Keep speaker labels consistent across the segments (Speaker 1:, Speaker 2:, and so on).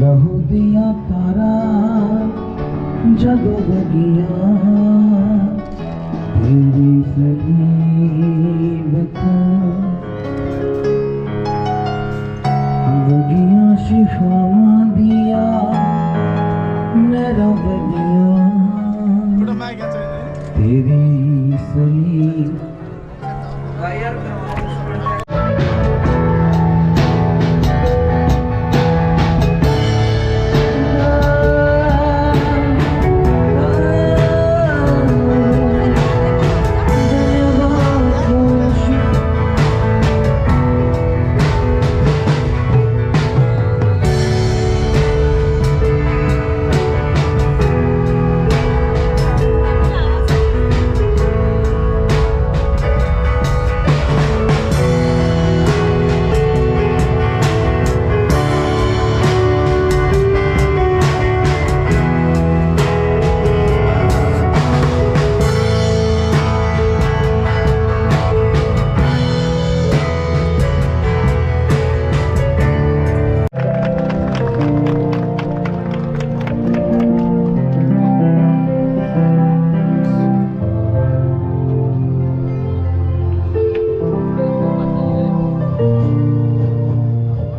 Speaker 1: लहू दिया तारा जगो बगिया तेरी सलीब को बगिया शिफा दिया मेरा बगिया तेरी सलीब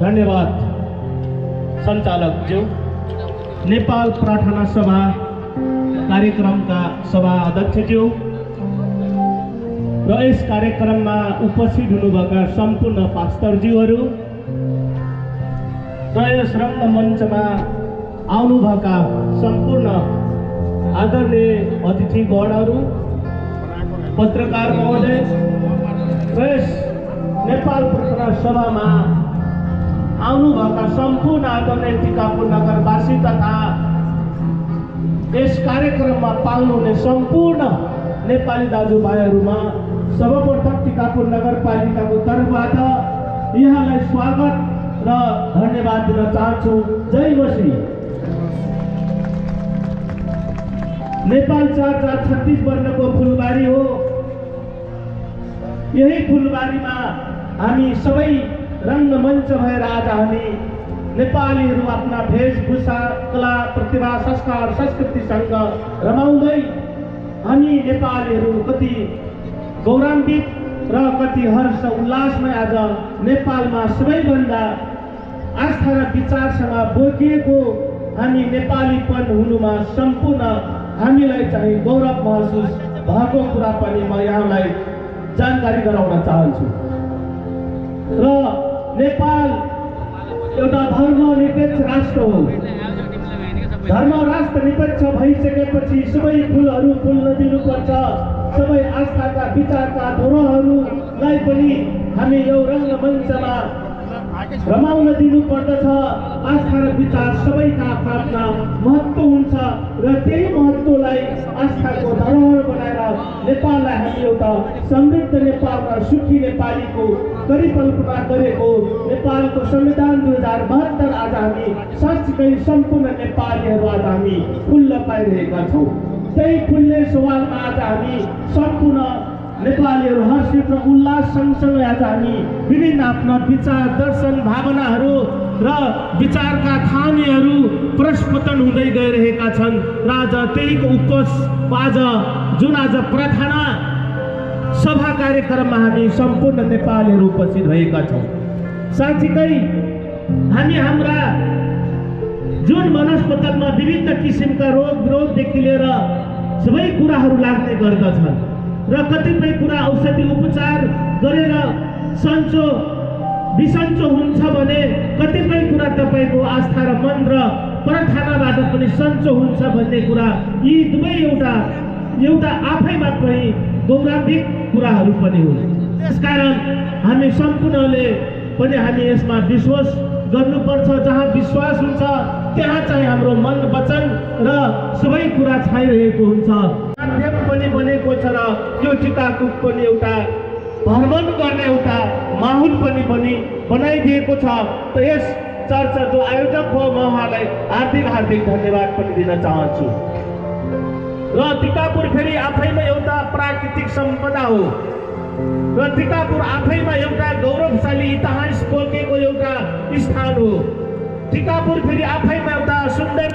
Speaker 2: धन्यवाद संचालक ज्यू। नेपाल प्रार्थना सभा कार्यक्रमका सभा अध्यक्ष ज्यू र यस कार्यक्रममा उपस्थित हुनुभएका सम्पूर्ण पास्टरज्यूहरू र यस रङ्गमञ्चमा आउनुभएका सम्पूर्ण आदरणीय अतिथिगणहरू, पत्रकार महोदय र यस नेपाल प्रार्थना सभामा आउनुभएका सम्पूर्ण आदरणीय टिकापुर नगरवासी तथा यस कार्यक्रममा पाल्नुहुने सम्पूर्ण नेपाली दाजुभाइहरूमा सर्वप्रथम टिकापुर नगरपालिकाको तर्फबाट यहाँलाई स्वागत र धन्यवाद दिन चाहन्छु। जय मसी। नेपाल 4036 वर्णको फुलबारी हो। यही फुलबारीमा हामी सबै रङ्गमञ्च भएर आज हामी नेपालीहरू आफ्ना वेशभूषा, कला, प्रतिभा, संस्कार, संस्कृतिसँग रमाउँदै हामी नेपालीहरू कति गौरवान्वित र कति हर्ष उल्लासमा आज नेपालमा सबैभन्दा आस्था र विचारसँग बोकिएको हामी नेपालीपन हुनुमा सम्पूर्ण हामीलाई चाहिँ गौरव महसुस भएको कुरा पनि म यहाँलाई जानकारी गराउन चाहन्छु। र नेपाल एउटा धर्मनिरपेक्ष राष्ट्र हो। धर्म राष्ट्र निरपेक्ष भइसकेपछि सबै फुलहरू फुल्न दिनुपर्छ। सबै आस्थाका, विचारका धरोहरहरूलाई पनि हामी यो रङ्गमञ्चमा रमाउन दिनुपर्दछ। आस्था र विचार सबैका आफ्ना महत्त्व हुन्छ र त्यही महत्त्वलाई आस्थाको धरोहर बनाएर नेपाललाई हामी एउटा समृद्ध नेपाल र सुखी नेपालीको परिकल्पना गरेको नेपालको संविधान 2072 आज हामी साँच्चीकै सम्पूर्ण नेपालीहरू आज हामी फुल्न पाइरहेका छौँ। त्यही फुल्ने सवालमा आज हामी सम्पूर्ण नेपालीहरू हर्षित र उल्लास सँगसँगै आज हामी विभिन्न आफ्ना विचार, दर्शन, भावनाहरू र विचारका खानीहरू प्रस्फुटन हुँदै गइरहेका छन् र आज त्यहीको आज जुन आज प्रार्थना सभा कार्यक्रममा हामी सम्पूर्ण नेपालीहरू उपस्थित भएका छौँ। साँच्चीकै हामी हाम्रा जुन वनस्पतिमा विभिन्न किसिमका रोग विरोधदेखि लिएर सबै कुराहरू लाग्ने गर्दछन् र कतिपय कुरा औषधि उपचार गरेर बिसन्चो हुन्छ भने कतिपय कुरा तपाईँको आस्था र मन र प्रार्थनाबाट पनि सन्चो हुन्छ भन्ने कुरा यी दुवै एउटा आफैमा पनि गौरवान्वित कुराहरू पनि हुन्। त्यसकारण हामी सम्पूर्णले पनि हामी यसमा विश्वास गर्नुपर्छ। जहाँ विश्वास हुन्छ त्यहाँ चाहिँ हाम्रो मन, वचन र सबै कुरा छाइरहेको हुन्छ। माध्यम पनि बनेको छ र यो टिकापुर पनि एउटा भ्रमण गर्ने एउटा माहौल पनि बनाइदिएको छ। त यस चर्चा जो आयोजक हो म उहाँलाई हार्दिक धन्यवाद पनि दिन चाहन्छु। र टिकापुर फेरि आफैमा एउटा प्राकृतिक सम्पदा हो र टिकापुर आफैमा एउटा गौरवशाली इतिहास बोकेको एउटा स्थान हो। टिकापुर फेरि आफैमा एउटा सुन्दर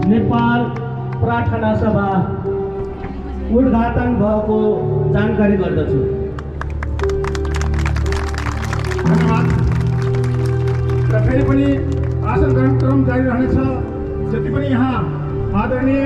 Speaker 2: नेपाल प्रार्थना सभा उद्घाटन भएको जानकारी गर्दछु।
Speaker 3: धन्यवाद। र फेरि पनि आसन ग्रहण क्रम जारी रहनेछ। जति पनि यहाँ आदरणीय